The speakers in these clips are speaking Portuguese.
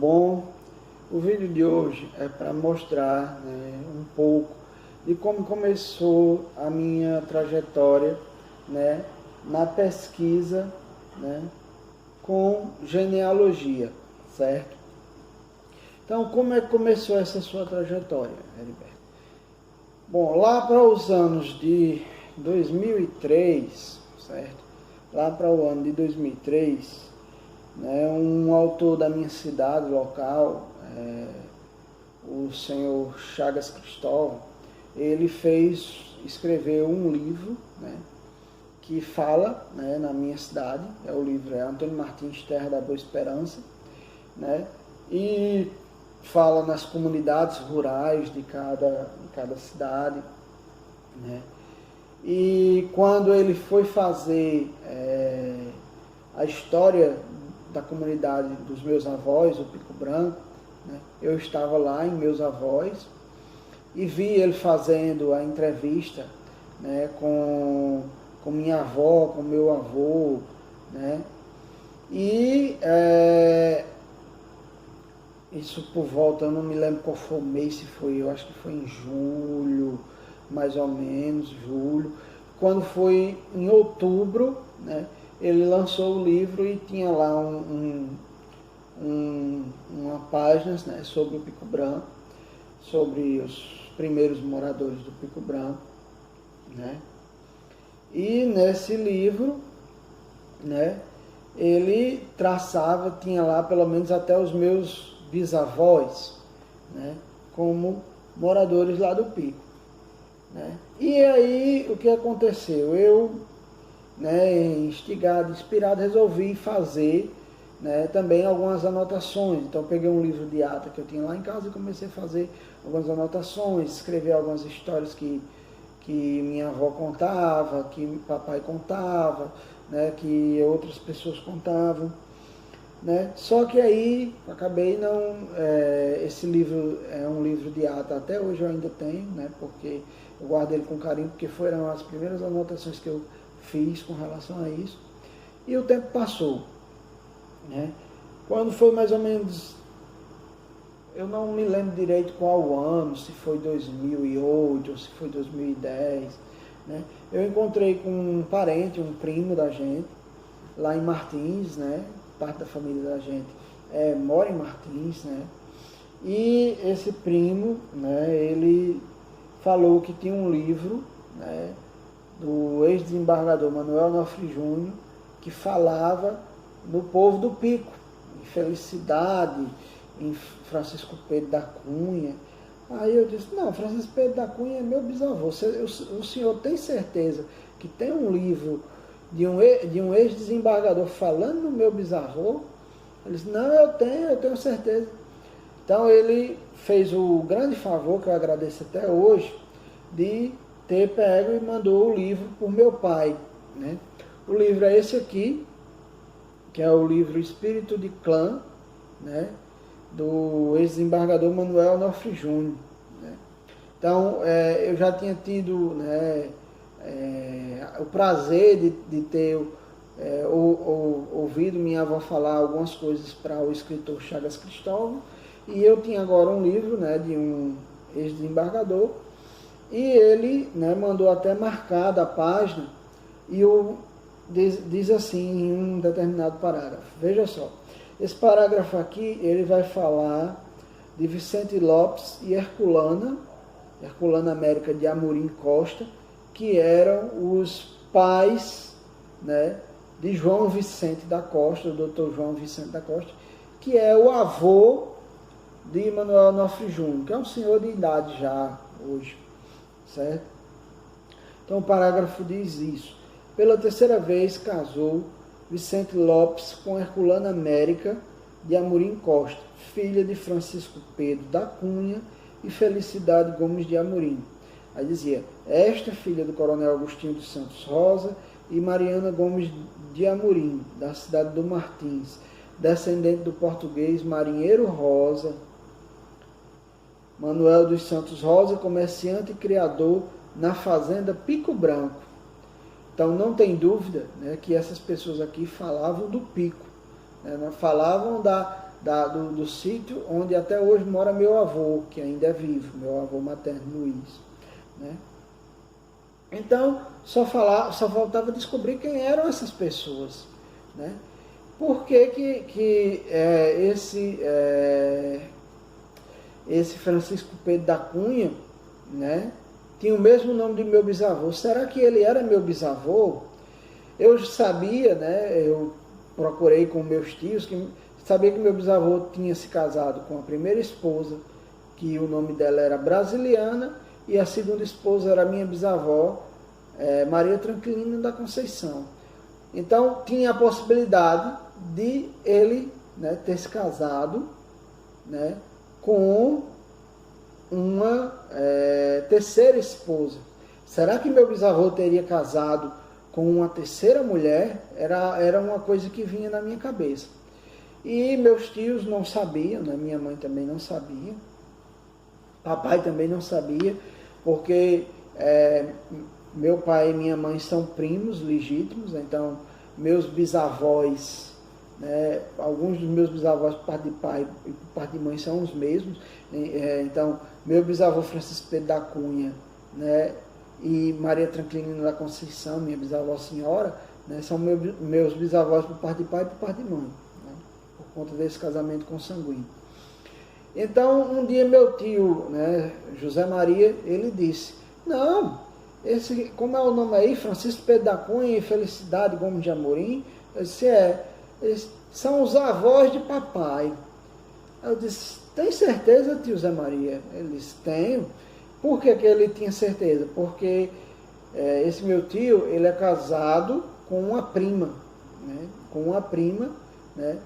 Bom, o vídeo de hoje é para mostrar, um pouco de como começou a minha trajetória, na pesquisa, com genealogia, certo? Então, como é que começou essa sua trajetória, Heriberto? Bom, lá para os anos de 2003, certo? Lá para o ano de 2003, um autor da minha cidade local, o senhor Chagas Cristóvão, ele escreveu um livro, que fala, na minha cidade. O livro é Antônio Martins, Terra da Boa Esperança, e fala nas comunidades rurais de cada cidade, E quando ele foi fazer a história da comunidade dos meus avós, o Pico Branco, eu estava lá em meus avós e vi ele fazendo a entrevista, com minha avó, com meu avô, e isso por volta, eu não me lembro qual foi o mês, eu acho que foi em julho, mais ou menos, julho. Quando foi em outubro, ele lançou o livro e tinha lá uma página, sobre o Pico Branco, sobre os primeiros moradores do Pico Branco, E nesse livro, ele traçava, tinha lá pelo menos até os meus bisavós, como moradores lá do Pico. E aí, o que aconteceu? Eu, instigado, inspirado, resolvi fazer, também algumas anotações. Então, peguei um livro de ata que eu tinha lá em casa e comecei a fazer algumas anotações, escrever algumas histórias que minha avó contava, que papai contava, que outras pessoas contavam. Só que aí acabei esse livro é um livro de ata, até hoje eu ainda tenho, porque eu guardo ele com carinho, porque foram as primeiras anotações que eu fiz com relação a isso. E o tempo passou, Quando foi mais ou menos, eu não me lembro direito qual ano, se foi 2008 ou se foi 2010, eu encontrei com um parente, um primo da gente, lá em Martins, parte da família da gente mora em Martins, E esse primo, ele falou que tinha um livro, do ex-desembargador Manuel Onofre Júnior, que falava no povo do Pico, em Felicidade, em Francisco Pedro da Cunha. Aí eu disse, não, Francisco Pedro da Cunha é meu bisavô. O senhor tem certeza que tem um livro de um ex-desembargador falando no meu bisavô? Ele disse, não, eu tenho certeza. Então ele fez o grande favor, que eu agradeço até hoje, de ter pego e mandou o livro por meu pai. O livro é esse aqui, que é o livro Espírito de Clã, do ex-desembargador Manuel Onofre Júnior. Então, eu já tinha tido o prazer de ter ouvido minha avó falar algumas coisas para o escritor Chagas Cristóvão, e eu tinha agora um livro de um ex-desembargador, e ele mandou até marcar da página, e diz assim em um determinado parágrafo, veja só, esse parágrafo aqui, ele vai falar de Vicente Lopes e Herculana América de Amorim Costa, que eram os pais, de João Vicente da Costa, o doutor João Vicente da Costa, que é o avô de Manuel Onofre Júnior, que é um senhor de idade já hoje, certo? Então o parágrafo diz isso. Pela terceira vez casou Vicente Lopes com Herculana América de Amorim Costa, filha de Francisco Pedro da Cunha e Felicidade Gomes de Amorim. Aí dizia, esta filha do coronel Agostinho dos Santos Rosa e Mariana Gomes de Amorim, da cidade do Martins, descendente do português Marinheiro Rosa, Manuel dos Santos Rosa, comerciante e criador na fazenda Pico Branco. Então não tem dúvida que essas pessoas aqui falavam do Pico, falavam do sítio onde até hoje mora meu avô, que ainda é vivo, meu avô materno Luiz, né? Então, só faltava descobrir quem eram essas pessoas, né? Por que esse Francisco Pedro da Cunha, né, tinha o mesmo nome de meu bisavô? Será que ele era meu bisavô? Eu sabia, né, eu procurei com meus tios, que sabia que meu bisavô tinha se casado com a primeira esposa, que o nome dela era Brasiliana, e a segunda esposa era minha bisavó, Maria Tranquilina da Conceição. Então, tinha a possibilidade de ele, né, ter se casado, né, com uma terceira esposa. Será que meu bisavô teria casado com uma terceira mulher? Era uma coisa que vinha na minha cabeça. E meus tios não sabiam, né? Minha mãe também não sabia, papai também não sabia, porque meu pai e minha mãe são primos legítimos, então meus bisavós, né, alguns dos meus bisavós por parte de pai e por parte de mãe são os mesmos. Então, meu bisavô Francisco Pedro da Cunha, né, e Maria Tranquilina da Conceição, minha bisavó senhora, né, são meus bisavós por parte de pai e por parte de mãe, né, por conta desse casamento consanguíneo. Então, um dia meu tio, né, José Maria, ele disse: não, como é o nome aí, Francisco Pedro da Cunha e Felicidade Gomes de Amorim? Eu disse: eles são os avós de papai. Eu disse: tem certeza, tio Zé Maria? Ele disse: tenho. Por que ele tinha certeza? Porque esse meu tio, ele é casado com uma prima, né? Com uma prima, né?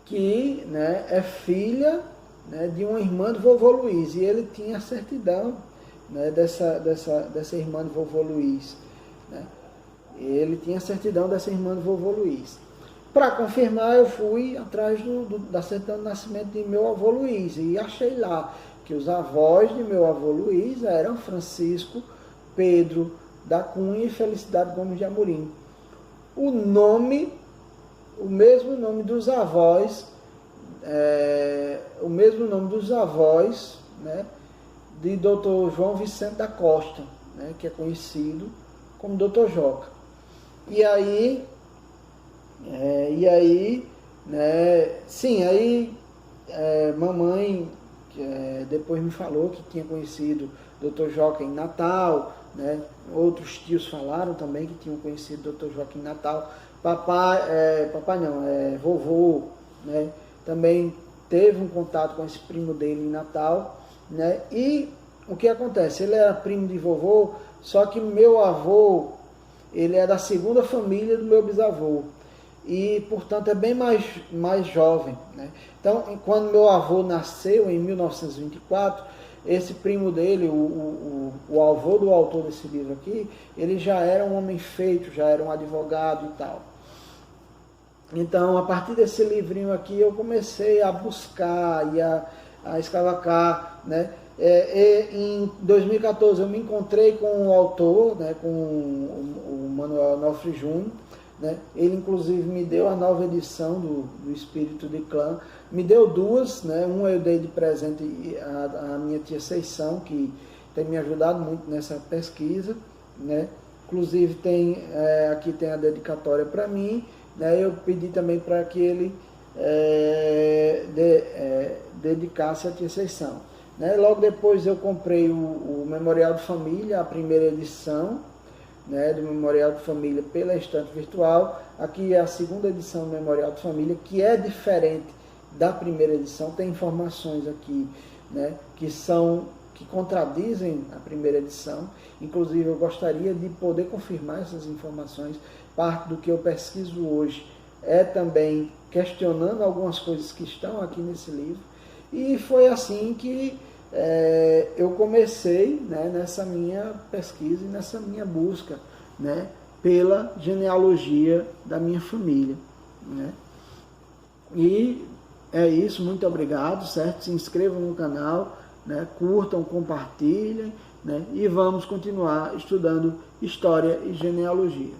Que, né, é filha, né, de uma irmã do vovô Luiz, e ele tinha a certidão, né, dessa irmã do vovô Luiz, né? Ele tinha a certidão dessa irmã do vovô Luiz. Para confirmar, eu fui atrás da certidão de nascimento de meu avô Luiz, e achei lá que os avós de meu avô Luiz eram Francisco Pedro da Cunha e Felicidade Gomes de Amorim. O mesmo nome dos avós, né, de Dr. João Vicente da Costa, né, que é conhecido como Dr. Joca. E aí, né, sim, aí mamãe depois me falou que tinha conhecido Dr. Joca em Natal, né, outros tios falaram também que tinham conhecido Dr. Joca em Natal. Vovô, né, também teve um contato com esse primo dele em Natal, né, e o que acontece? Ele era primo de vovô, só que meu avô, ele é da segunda família do meu bisavô, e portanto é bem mais jovem, né? Então, quando meu avô nasceu em 1924, esse primo dele, o avô do autor desse livro aqui, ele já era um homem feito, já era um advogado e tal. Então, a partir desse livrinho aqui, eu comecei a buscar e a escavacar, né? Em 2014, eu me encontrei com o autor, né, com o Manuel Onofre Júnior, né? Ele, inclusive, me deu a nova edição do Espírito de Clã, me deu duas, né? Uma eu dei de presente à minha tia Seição, que tem me ajudado muito nessa pesquisa, né? Inclusive, aqui tem a dedicatória para mim, né? Eu pedi também para que ele dedicasse a tia Seição, né? Logo depois eu comprei o Memorial de Família, a primeira edição, né, do Memorial de Família pela Estante Virtual. Aqui é a segunda edição do Memorial de Família, que é diferente da primeira edição. Tem informações aqui, né, que contradizem a primeira edição. Inclusive, eu gostaria de poder confirmar essas informações. Parte do que eu pesquiso hoje é também questionando algumas coisas que estão aqui nesse livro. E foi assim que eu comecei, né, nessa minha pesquisa e nessa minha busca, né, pela genealogia da minha família, né? E é isso, muito obrigado, certo? Se inscrevam no canal, né, curtam, compartilhem, né, e vamos continuar estudando história e genealogia.